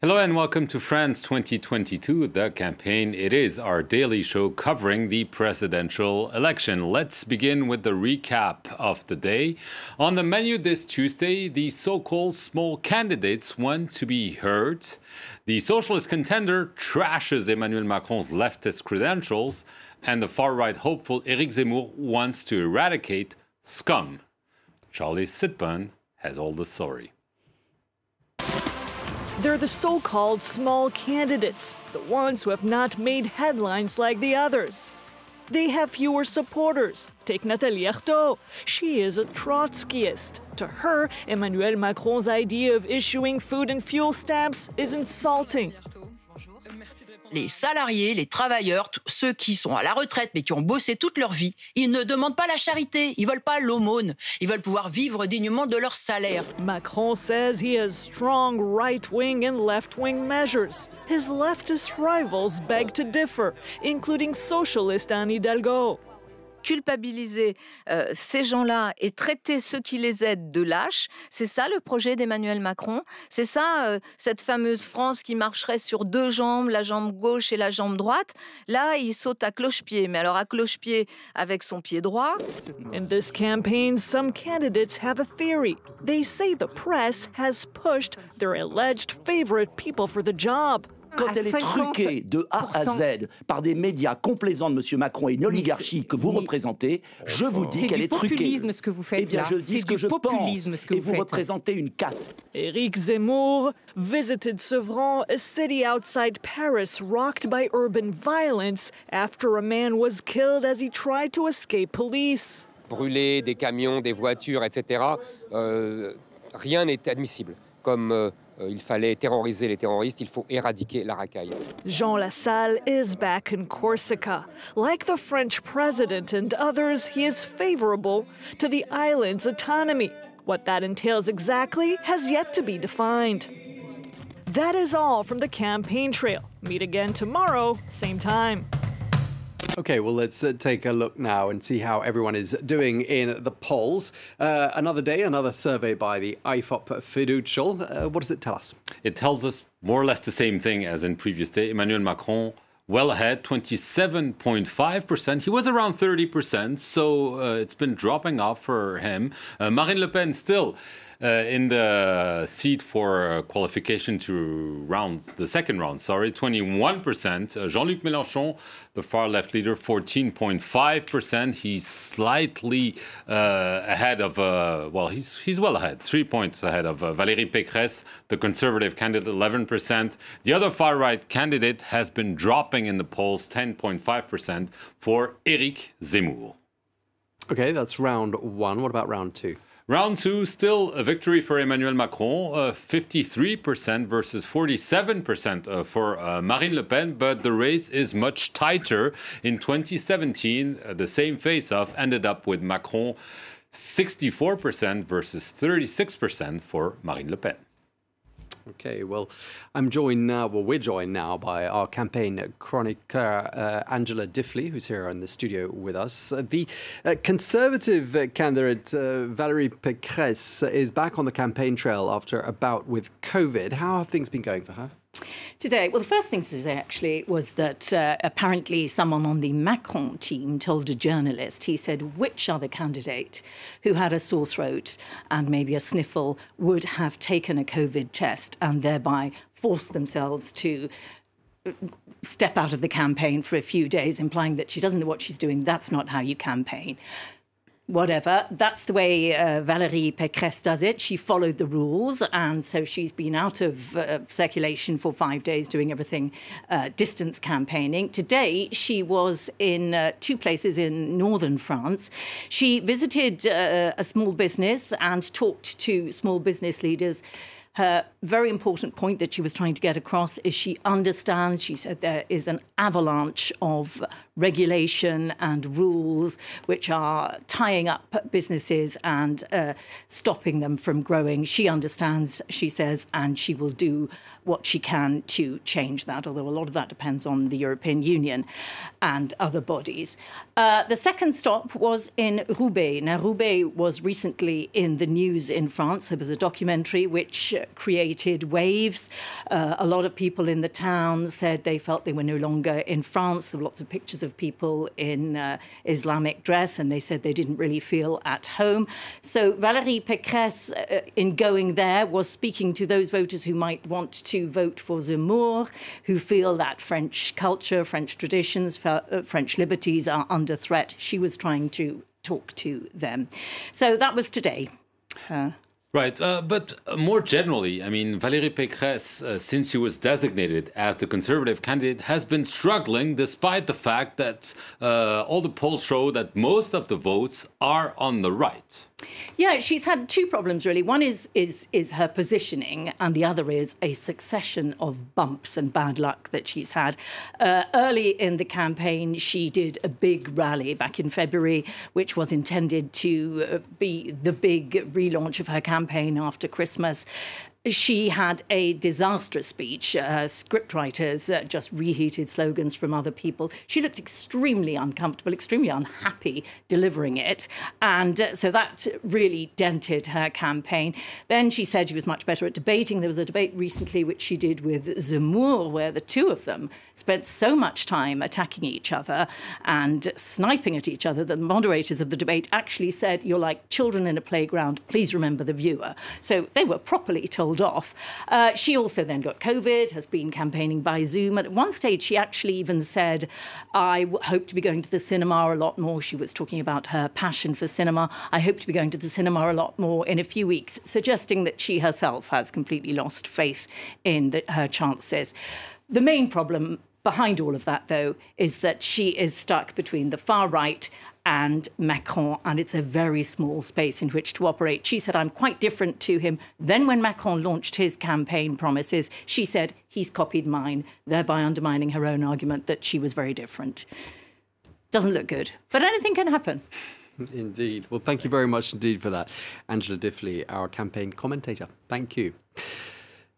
Hello and welcome to France 2022, the campaign. It is our daily show covering the presidential election. Let's begin with the recap of the day. On the menu this Tuesday, the so-called small candidates want to be heard. The socialist contender trashes Emmanuel Macron's leftist credentials, and the far-right hopeful Éric Zemmour wants to eradicate scum. Charlie Sitbon has all the story. They're the so-called small candidates, the ones who have not made headlines like the others. They have fewer supporters. Take Nathalie Arthaud. She is a Trotskyist. To her, Emmanuel Macron's idea of issuing food and fuel stamps is insulting. Les salariés, les travailleurs, ceux qui sont à la retraite mais qui ont bossé toute leur vie, ils ne demandent pas la charité, ils veulent pas l'aumône, ils veulent pouvoir vivre dignement de leur salaire. Macron says he has strong right-wing and left-wing measures. His leftist rivals beg to differ, including socialist Anne Hidalgo. Culpabiliser ces gens-là et traiter ceux qui les aident de lâches, c'est ça le projet d'Emmanuel Macron. C'est ça, cette fameuse France qui marcherait sur deux jambes, la jambe gauche et la jambe droite. Là, il saute à cloche-pied, mais alors à cloche-pied avec son pied droit. In this campaign, some candidates have a theory. They say the press has pushed their alleged favorite people for the job. Quand elle est truquée de A à Z par des médias complaisants de M. Macron et une oligarchie que vous représentez, je vous dis qu'elle est truquée. C'est du populisme ce que vous faites là. Je dis ce que je pense et vous représentez une caste. Éric Zemmour visited Sevran, a city outside Paris rocked by urban violence after a man was killed as he tried to escape police. Brûler des camions, des voitures, etc., rien n'est admissible. Comme il fallait terroriser les terroristes, il faut éradiquer la racaille. Jean Lassalle is back in Corsica. Like the French president and others, he is favorable to the island's autonomy. What that entails exactly has yet to be defined. That is all from the campaign trail. Meet again tomorrow, same time. OK, well, let's take a look now and see how everyone is doing in the polls. Another day, another survey by the IFOP Fiducial. What does it tell us? It tells us more or less the same thing as in previous day. Emmanuel Macron well ahead, 27.5%. He was around 30%, so it's been dropping off for him. Marine Le Pen still in the seat for qualification to the second round, 21%. Jean-Luc Mélenchon, the far-left leader, 14.5%. He's slightly ahead of, he's well ahead, 3 points ahead of Valérie Pécresse, the conservative candidate, 11%. The other far-right candidate has been dropping in the polls, 10.5% for Éric Zemmour. OK, that's round one. What about round two? Round two, still a victory for Emmanuel Macron, 53% versus 47% for Marine Le Pen, but the race is much tighter. In 2017, the same face-off ended up with Macron 64% versus 36% for Marine Le Pen. OK, well, we're joined now by our campaign chroniqueur, Angela Diffley, who's here in the studio with us. The Conservative candidate, Valérie Pécresse, is back on the campaign trail after a bout with COVID. How have things been going for her? Today, well, the first thing to say, actually, was that apparently someone on the Macron team told a journalist, he said, which other candidate who had a sore throat and maybe a sniffle would have taken a COVID test and thereby forced themselves to step out of the campaign for a few days, implying that she doesn't know what she's doing. That's not how you campaign. Whatever. That's the way Valérie Pécresse does it. She followed the rules, and so she's been out of circulation for 5 days doing everything distance campaigning. Today, she was in two places in northern France. She visited a small business and talked to small business leaders. Her very important point that she was trying to get across is she understands, she said, there is an avalanche of regulation and rules which are tying up businesses and stopping them from growing. She understands, she says, and she will do what she can to change that, although a lot of that depends on the European Union and other bodies. The second stop was in Roubaix. Now, Roubaix was recently in the news in France. There was a documentary which created waves. A lot of people in the town said they felt they were no longer in France. There were lots of pictures of people in Islamic dress, and they said they didn't really feel at home. So Valérie Pécresse, in going there, was speaking to those voters who might want to vote for Zemmour, who feel that French culture, French traditions, French liberties are under threat. She was trying to talk to them. So that was today. Right, but more generally, I mean, Valérie Pécresse, since she was designated as the Conservative candidate, has been struggling despite the fact that all the polls show that most of the votes are on the right. Yeah, she's had two problems, really. One is her positioning, and the other is a succession of bumps and bad luck that she's had. Early in the campaign, she did a big rally back in February, which was intended to be the big relaunch of her campaign after Christmas. She had a disastrous speech. Scriptwriters just reheated slogans from other people. She looked extremely uncomfortable, extremely unhappy delivering it. And so that really dented her campaign. Then she said she was much better at debating. There was a debate recently which she did with Zemmour, where the two of them spent so much time attacking each other and sniping at each other that the moderators of the debate actually said, "You're like children in a playground. Please remember the viewer." So they were properly told off. She also then got COVID, has been campaigning by Zoom. At one stage, she actually even said, "I hope to be going to the cinema a lot more." She was talking about her passion for cinema. "I hope to be going to the cinema a lot more in a few weeks," suggesting that she herself has completely lost faith in her chances. The main problem behind all of that, though, is that she is stuck between the far right and Macron, and it's a very small space in which to operate. She said, "I'm quite different to him." Then when Macron launched his campaign promises, she said, "He's copied mine," thereby undermining her own argument that she was very different. Doesn't look good, but anything can happen. Indeed. Well, thank you very much indeed for that, Angela Diffley, our campaign commentator. Thank you.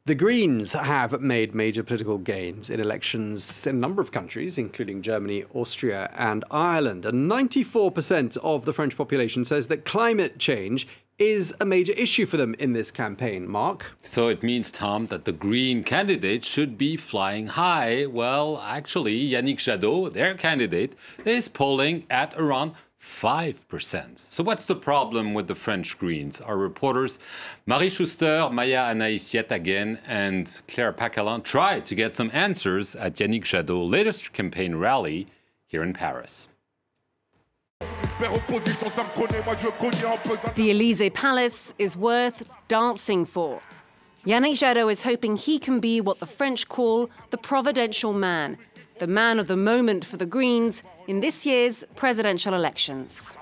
The Greens have made major political gains in elections in a number of countries, including Germany, Austria and Ireland. And 94% of the French population says that climate change is a major issue for them in this campaign. Mark? So it means, Tom, that the Green candidate should be flying high. Well, actually, Yannick Jadot, their candidate, is polling at around 5%. So what's the problem with the French Greens? Our reporters Marie Schuster, Maya Anaïs yet again, and Claire Pacallan tried to get some answers at Yannick Jadot's latest campaign rally here in Paris. The Élysée Palace is worth dancing for. Yannick Jadot is hoping he can be what the French call the providential man, the man of the moment for the Greens in this year's presidential elections.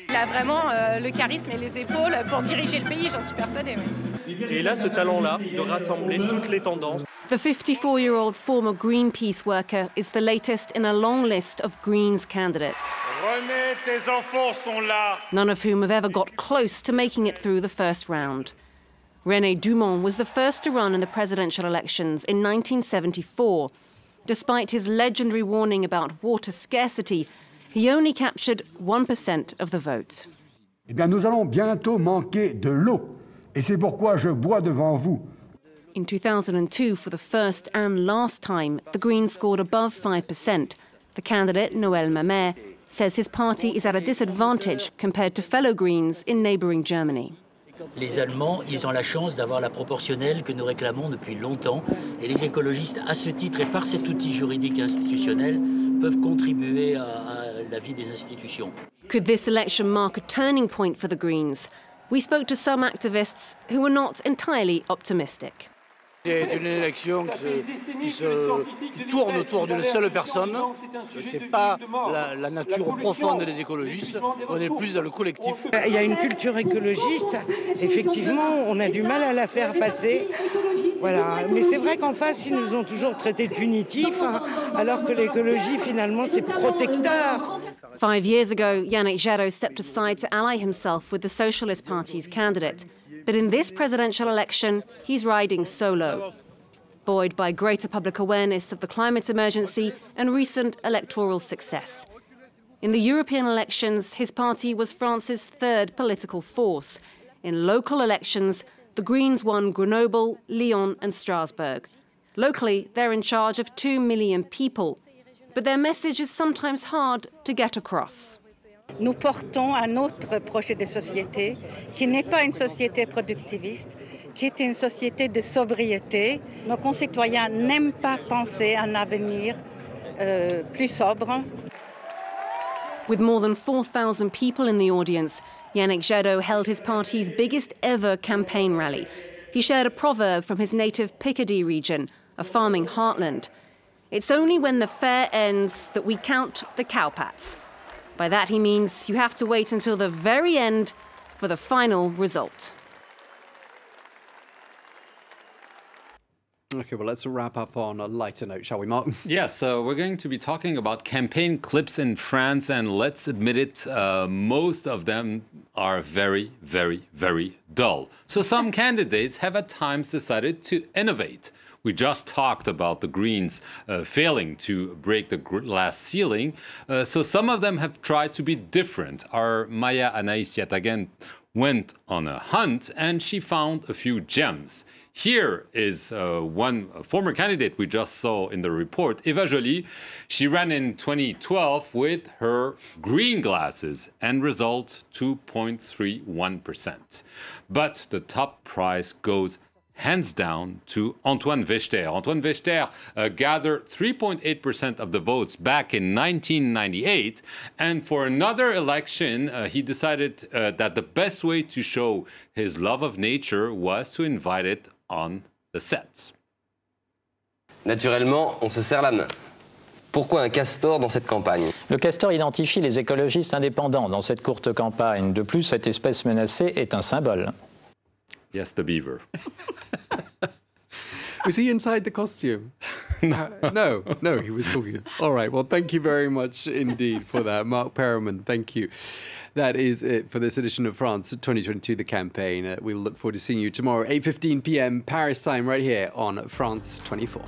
Il a vraiment le charisme et les épaules pour diriger le pays, j'en suis persuadée. Et il a ce talent-là de rassembler toutes les tendances. The 54-year-old former Greenpeace worker is the latest in a long list of Greens candidates. René, tes enfants sont là. None of whom have ever got close to making it through the first round. René Dumont was the first to run in the presidential elections in 1974. Despite his legendary warning about water scarcity, he only captured 1% of the vote. Eh bien, nous allons bientôt manquer de l'eau, et c'est pourquoi je bois devant vous. In 2002, for the first and last time, the Greens scored above 5%. The candidate, Noël Mamère, says his party is at a disadvantage compared to fellow Greens in neighbouring Germany. Les Allemands, ils ont la chance d'avoir la proportionnelle que nous réclamons depuis longtemps. Et les écologistes, à ce titre et par cet outil juridique institutionnel, peuvent contribuer à la vie des institutions. Could this election mark a turning point for the Greens? We spoke to some activists who were not entirely optimistic. C'est une élection qui tourne autour d'une seule personne. Ce n'est pas la nature profonde des écologistes, on est plus dans le collectif. Il y a une culture écologiste, effectivement, on a du mal à la faire passer. Voilà. Mais c'est vrai qu'en face, ils nous ont toujours traités de punitifs, alors que l'écologie, finalement, c'est protecteur. 5 years ago, Yannick Jadot stepped aside to ally himself with the Socialist Party's candidate. that in this presidential election, he's riding solo, buoyed by greater public awareness of the climate emergency and recent electoral success. In the European elections, his party was France's third political force. In local elections, the Greens won Grenoble, Lyon and Strasbourg. Locally, they're in charge of 2 million people, but their message is sometimes hard to get across. Nous portons un autre projet de société qui n'est pas une société productiviste, qui est une société de sobriété. Nos concitoyens n'aiment pas penser à un avenir plus sobre. With more than 4,000 people in the audience, Yannick Jadot held his party's biggest ever campaign rally. He shared a proverb from his native Picardy region, a farming heartland. It's only when the fair ends that we count the cowpats. By that he means you have to wait until the very end for the final result. Okay, well, let's wrap up on a lighter note, shall we, Mark? Yes, we're going to be talking about campaign clips in France, and let's admit it, most of them are very, very, very dull. So some candidates have at times decided to innovate. We just talked about the Greens failing to break the glass ceiling. So some of them have tried to be different. Our Maya Anaïs yet again went on a hunt and she found a few gems. Here is one former candidate we just saw in the report, Eva Joly. She ran in 2012 with her green glasses and result 2.31%. But the top prize goes hands down to Antoine Vechter. Antoine Vechter gathered 3.8% of the votes back in 1998. And for another election, he decided that the best way to show his love of nature was to invite it on the set. Naturellement, on se serre la main. Pourquoi un castor dans cette campagne? Le castor identifie les écologistes indépendants dans cette courte campagne. De plus, cette espèce menacée est un symbole. Yes, the beaver. Was he inside the costume? No, he was talking. All right, well, thank you very much indeed for that. Mark Perriman, thank you. That is it for this edition of France 2022, The Campaign. We'll look forward to seeing you tomorrow, 8:15 p.m. Paris time, right here on France 24.